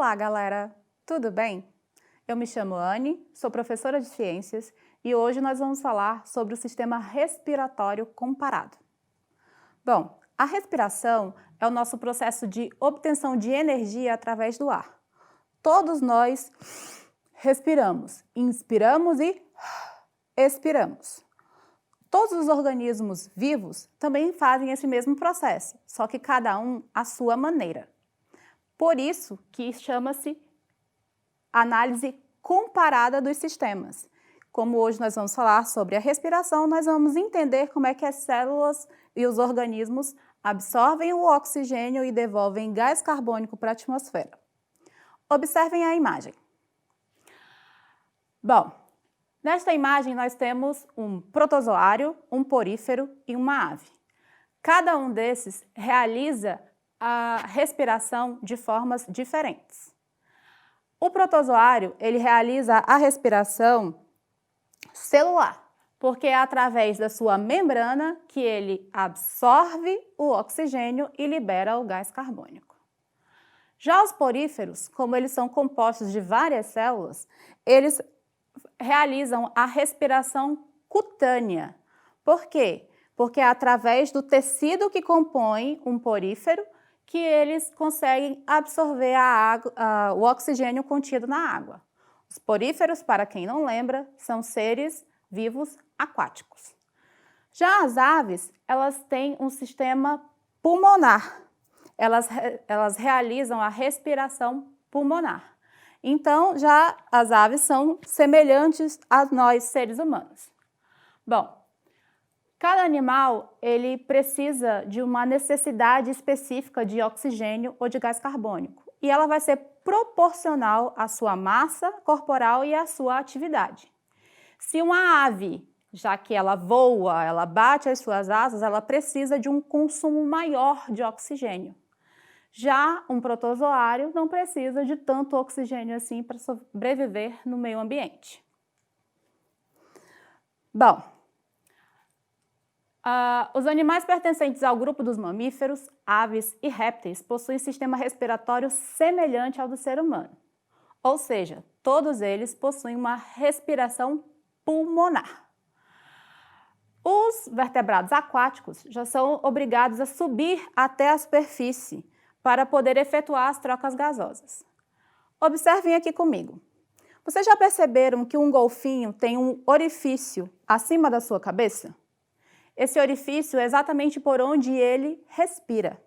Olá, galera! Tudo bem? Eu me chamo Anne, sou professora de ciências e hoje nós vamos falar sobre o sistema respiratório comparado. Bom, a respiração é o nosso processo de obtenção de energia através do ar. Todos nós respiramos, inspiramos e expiramos. Todos os organismos vivos também fazem esse mesmo processo, só que cada um à sua maneira. Por isso que chama-se análise comparada dos sistemas. Como hoje nós vamos falar sobre a respiração, nós vamos entender como é que as células e os organismos absorvem o oxigênio e devolvem gás carbônico para a atmosfera. Observem a imagem. Bom, nesta imagem nós temos um protozoário, um porífero e uma ave. Cada um desses realiza a respiração de formas diferentes. O protozoário, ele realiza a respiração celular, porque é através da sua membrana que ele absorve o oxigênio e libera o gás carbônico. Já os poríferos, como eles são compostos de várias células, eles realizam a respiração cutânea. Por quê? Porque é através do tecido que compõe um porífero que eles conseguem absorver o oxigênio contido na água. Os poríferos, para quem não lembra, são seres vivos aquáticos. Já as aves, elas têm um sistema pulmonar. Elas realizam a respiração pulmonar. Então, já as aves são semelhantes a nós, seres humanos. Bom, cada animal, ele precisa de uma necessidade específica de oxigênio ou de gás carbônico. E ela vai ser proporcional à sua massa corporal e à sua atividade. Se uma ave, já que ela voa, ela bate as suas asas, ela precisa de um consumo maior de oxigênio. Já um protozoário não precisa de tanto oxigênio assim para sobreviver no meio ambiente. Bom, os animais pertencentes ao grupo dos mamíferos, aves e répteis possuem sistema respiratório semelhante ao do ser humano. Ou seja, todos eles possuem uma respiração pulmonar. Os vertebrados aquáticos já são obrigados a subir até a superfície para poder efetuar as trocas gasosas. Observem aqui comigo. Vocês já perceberam que um golfinho tem um orifício acima da sua cabeça? Esse orifício é exatamente por onde ele respira.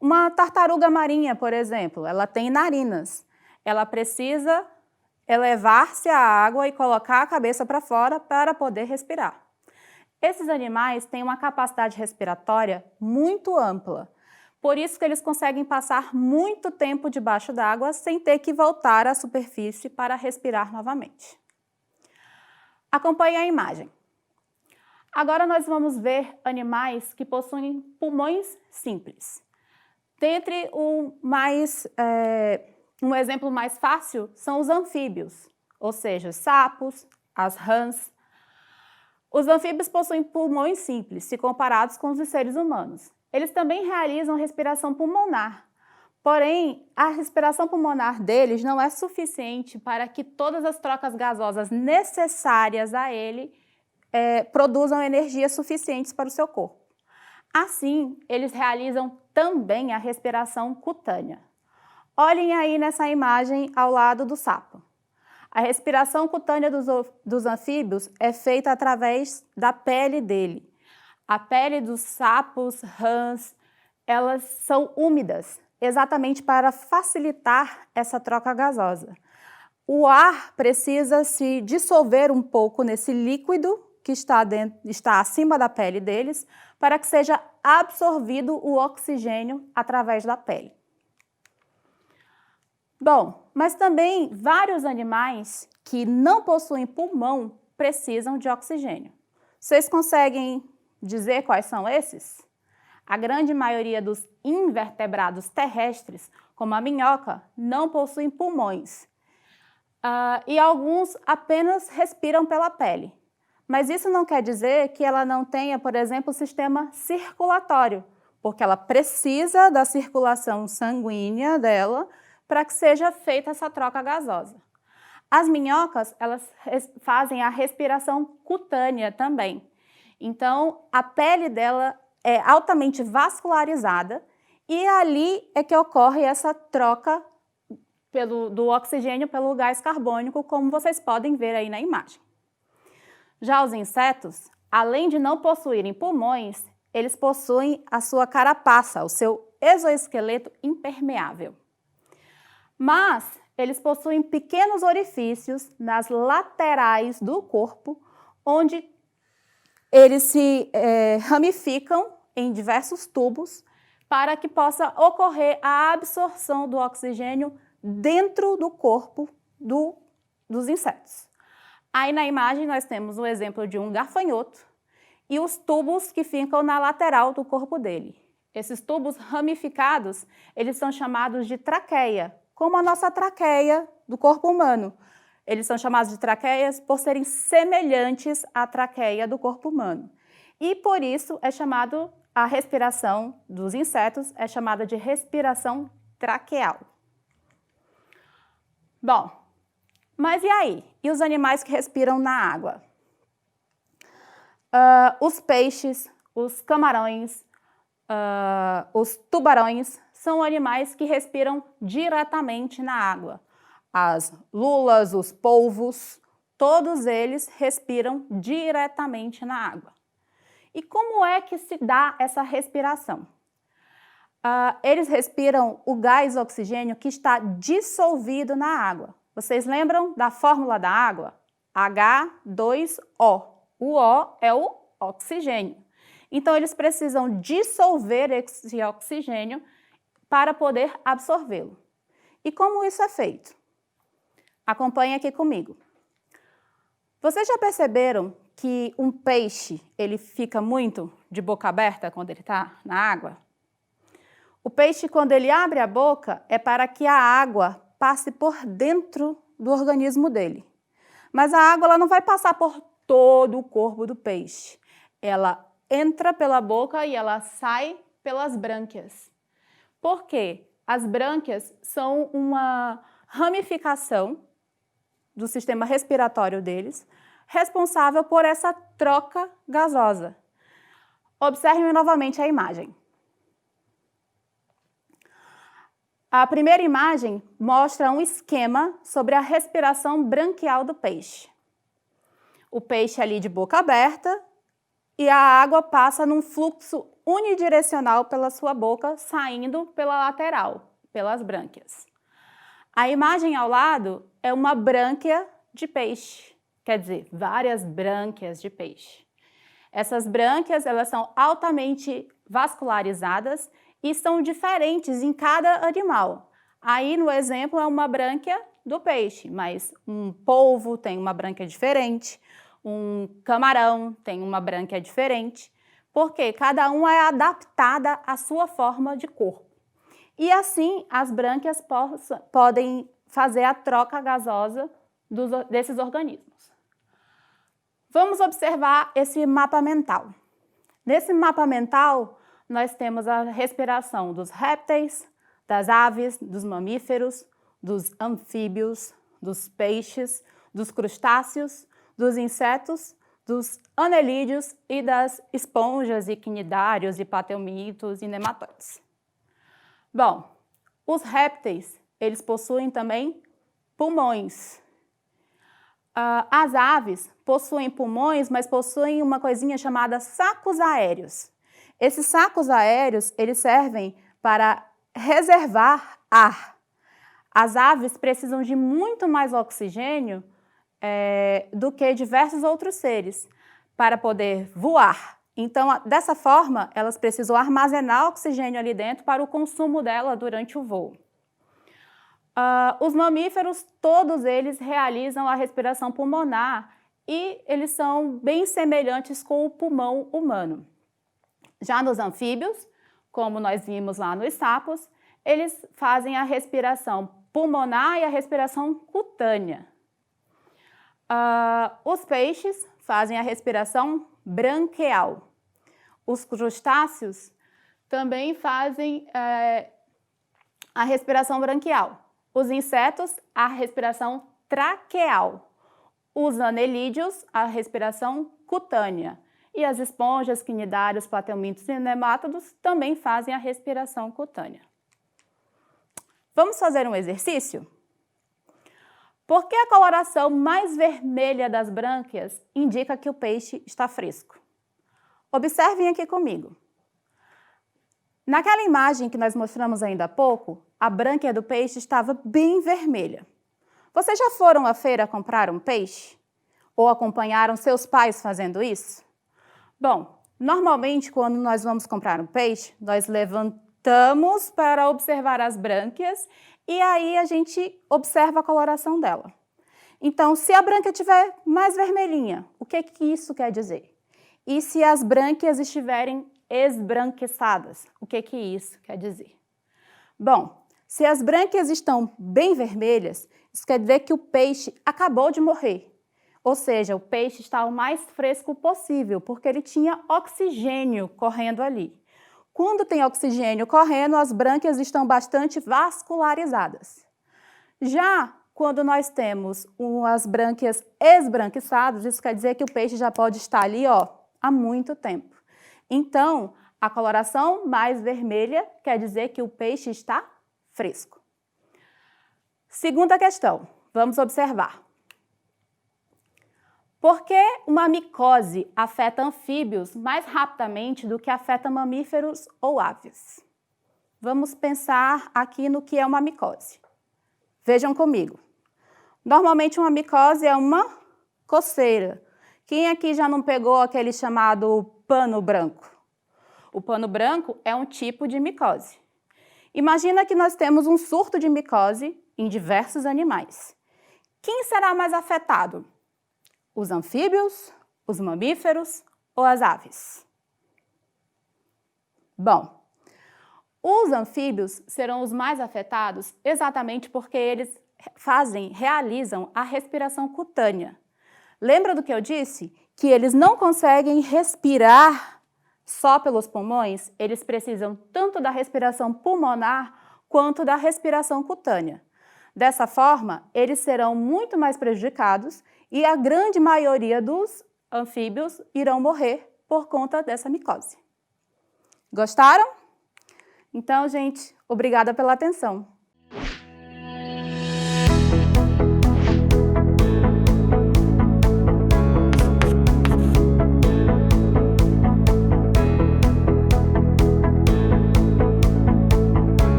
Uma tartaruga marinha, por exemplo, ela tem narinas. Ela precisa elevar-se à água e colocar a cabeça para fora para poder respirar. Esses animais têm uma capacidade respiratória muito ampla. Por isso que eles conseguem passar muito tempo debaixo d'água sem ter que voltar à superfície para respirar novamente. Acompanhe a imagem. Agora nós vamos ver animais que possuem pulmões simples. Dentre um exemplo mais fácil são os anfíbios, ou seja, os sapos, as rãs. Os anfíbios possuem pulmões simples, se comparados com os seres humanos. Eles também realizam respiração pulmonar, porém, a respiração pulmonar deles não é suficiente para que todas as trocas gasosas necessárias a ele produzam energias suficientes para o seu corpo. Assim, eles realizam também a respiração cutânea. Olhem aí nessa imagem ao lado do sapo. A respiração cutânea dos anfíbios é feita através da pele dele. A pele dos sapos, rãs, elas são úmidas, exatamente para facilitar essa troca gasosa. O ar precisa se dissolver um pouco nesse líquido que está acima da pele deles, para que seja absorvido o oxigênio através da pele. Bom, mas também vários animais que não possuem pulmão precisam de oxigênio. Vocês conseguem dizer quais são esses? A grande maioria dos invertebrados terrestres, como a minhoca, não possuem pulmões. E alguns apenas respiram pela pele. Mas isso não quer dizer que ela não tenha, por exemplo, o sistema circulatório, porque ela precisa da circulação sanguínea dela para que seja feita essa troca gasosa. As minhocas, elas fazem a respiração cutânea também. Então, a pele dela é altamente vascularizada e ali é que ocorre essa troca do oxigênio pelo gás carbônico, como vocês podem ver aí na imagem. Já os insetos, além de não possuírem pulmões, eles possuem a sua carapaça, o seu exoesqueleto impermeável. Mas eles possuem pequenos orifícios nas laterais do corpo, onde eles se ramificam em diversos tubos para que possa ocorrer a absorção do oxigênio dentro do corpo dos insetos. Aí na imagem nós temos o exemplo de um gafanhoto e os tubos que ficam na lateral do corpo dele. Esses tubos ramificados, eles são chamados de traqueia, como a nossa traqueia do corpo humano. Eles são chamados de traqueias por serem semelhantes à traqueia do corpo humano. E por isso é chamado, a respiração dos insetos é chamada de respiração traqueal. Bom, mas e aí? E os animais que respiram na água? Os peixes, os camarões, os tubarões são animais que respiram diretamente na água. As lulas, os polvos, todos eles respiram diretamente na água. E como é que se dá essa respiração? Eles respiram o gás oxigênio que está dissolvido na água. Vocês lembram da fórmula da água? H2O. O O é o oxigênio. Então, eles precisam dissolver esse oxigênio para poder absorvê-lo. E como isso é feito? Acompanhe aqui comigo. Vocês já perceberam que um peixe ele fica muito de boca aberta quando ele está na água? O peixe, quando ele abre a boca, é para que a água passe por dentro do organismo dele. Mas a água ela não vai passar por todo o corpo do peixe. Ela entra pela boca e ela sai pelas brânquias. Por quê? As brânquias são uma ramificação do sistema respiratório deles, responsável por essa troca gasosa. Observem novamente a imagem. A primeira imagem mostra um esquema sobre a respiração branquial do peixe. O peixe ali de boca aberta e a água passa num fluxo unidirecional pela sua boca, saindo pela lateral, pelas brânquias. A imagem ao lado é uma brânquia de peixe, quer dizer, várias brânquias de peixe. Essas brânquias, elas são altamente vascularizadas e são diferentes em cada animal. Aí, no exemplo, é uma brânquia do peixe, mas um polvo tem uma brânquia diferente, um camarão tem uma brânquia diferente, porque cada uma é adaptada à sua forma de corpo. E assim, as brânquias podem fazer a troca gasosa desses organismos. Vamos observar esse mapa mental. Nesse mapa mental, nós temos a respiração dos répteis, das aves, dos mamíferos, dos anfíbios, dos peixes, dos crustáceos, dos insetos, dos anelídeos e das esponjas e quinidários e plateumintos e nematóides. Bom, os répteis, eles possuem também pulmões. As aves possuem pulmões, mas possuem uma coisinha chamada sacos aéreos. Esses sacos aéreos, eles servem para reservar ar. As aves precisam de muito mais oxigênio do que diversos outros seres para poder voar. Então, dessa forma, elas precisam armazenar oxigênio ali dentro para o consumo dela durante o voo. Os mamíferos, todos eles realizam a respiração pulmonar e eles são bem semelhantes com o pulmão humano. Já nos anfíbios, como nós vimos lá nos sapos, eles fazem a respiração pulmonar e a respiração cutânea. Os peixes fazem a respiração branquial. Os crustáceos também fazem a respiração branquial. Os insetos, a respiração traqueal. Os anelídeos, a respiração cutânea. E as esponjas, quinidários, plateumintos e nemátodos também fazem a respiração cutânea. Vamos fazer um exercício? Por que a coloração mais vermelha das brânquias indica que o peixe está fresco? Observem aqui comigo. Naquela imagem que nós mostramos ainda há pouco, a brânquia do peixe estava bem vermelha. Vocês já foram à feira comprar um peixe? Ou acompanharam seus pais fazendo isso? Bom, normalmente quando nós vamos comprar um peixe, nós levantamos para observar as brânquias e aí a gente observa a coloração dela. Então, se a brânquia estiver mais vermelhinha, o que isso quer dizer? E se as brânquias estiverem esbranquiçadas, o que isso quer dizer? Bom, se as brânquias estão bem vermelhas, isso quer dizer que o peixe acabou de morrer. Ou seja, o peixe está o mais fresco possível, porque ele tinha oxigênio correndo ali. Quando tem oxigênio correndo, as brânquias estão bastante vascularizadas. Já quando nós temos as brânquias esbranquiçadas, isso quer dizer que o peixe já pode estar ali, há muito tempo. Então, a coloração mais vermelha quer dizer que o peixe está fresco. Segunda questão, vamos observar. Por que uma micose afeta anfíbios mais rapidamente do que afeta mamíferos ou aves? Vamos pensar aqui no que é uma micose. Vejam comigo. Normalmente uma micose é uma coceira. Quem aqui já não pegou aquele chamado pano branco? O pano branco é um tipo de micose. Imagina que nós temos um surto de micose em diversos animais. Quem será mais afetado? Os anfíbios, os mamíferos ou as aves? Bom, os anfíbios serão os mais afetados exatamente porque eles realizam a respiração cutânea. Lembra do que eu disse? Que eles não conseguem respirar só pelos pulmões, eles precisam tanto da respiração pulmonar quanto da respiração cutânea. Dessa forma, eles serão muito mais prejudicados e a grande maioria dos anfíbios irão morrer por conta dessa micose. Gostaram? Então, gente, obrigada pela atenção.